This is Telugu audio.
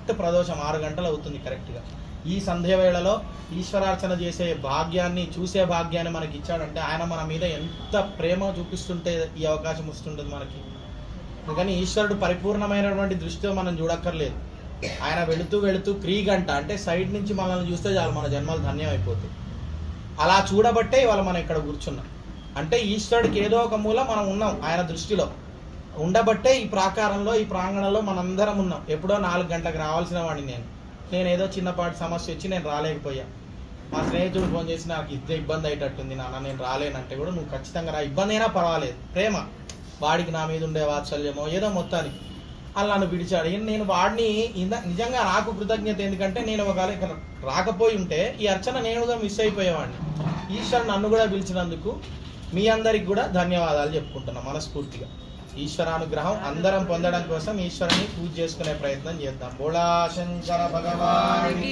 కరెక్ట్ ప్రదోషం 6 గంటలు అవుతుంది కరెక్ట్గా. ఈ సంధ్య వేళలో ఈశ్వరార్చన చేసే భాగ్యాన్ని, చూసే భాగ్యాన్ని మనకి ఇచ్చాడంటే ఆయన మన మీద ఎంత ప్రేమ చూపిస్తుంటే ఈ అవకాశం వస్తుంటుంది మనకి. అందుకని ఈశ్వరుడు పరిపూర్ణమైనటువంటి దృష్టితో మనం చూడక్కర్లేదు. ఆయన వెళుతూ వెళుతూ క్రీగంట అంటే సైడ్ నుంచి మనల్ని చూస్తే చాలు మన జన్మలు ధన్యం అయిపోతాయి. అలా చూడబట్టే ఇవాళ మనం ఇక్కడ కూర్చున్నాం. అంటే ఈశ్వరుడికి ఏదో ఒక మూల మనం ఉన్నాం, ఆయన దృష్టిలో ఉండబట్టే ఈ ప్రాకారంలో, ఈ ప్రాంగణంలో మనందరం ఉన్నాం. ఎప్పుడో 4 గంటలకు రావాల్సిన వాడిని నేను ఏదో చిన్నపాటి సమస్య వచ్చి నేను రాలేకపోయా. మా స్నేహితుడు ఫోన్ చేసి నాకు ఇబ్బంది అయ్యేటట్టుంది నాన్న, నేను రాలేనంటే కూడా నువ్వు ఖచ్చితంగా రా, ఇబ్బంది అయినా పర్వాలేదు, ప్రేమ వాడికి నా మీద ఉండే వాత్సల్యమో ఏదో మొత్తానికి అలా నన్ను పిలిచాడు. నేను వాడిని నిజంగా నాకు కృతజ్ఞత, ఎందుకంటే నేను ఒకవేళ ఇక్కడ రాకపోయి ఉంటే ఈ అర్చన నేనుగా మిస్ అయిపోయేవాడిని. ఈశ్వరుడు నన్ను కూడా పిలిచినందుకు మీ అందరికి కూడా ధన్యవాదాలు చెప్పుకుంటున్నా మనస్ఫూర్తిగా. ఈశ్వరానుగ్రహం అందరం పొందడం కోసం ఈశ్వరుని పూజ చేసుకునే ప్రయత్నం చేద్దాం. బోళా శంకర భగవాన్.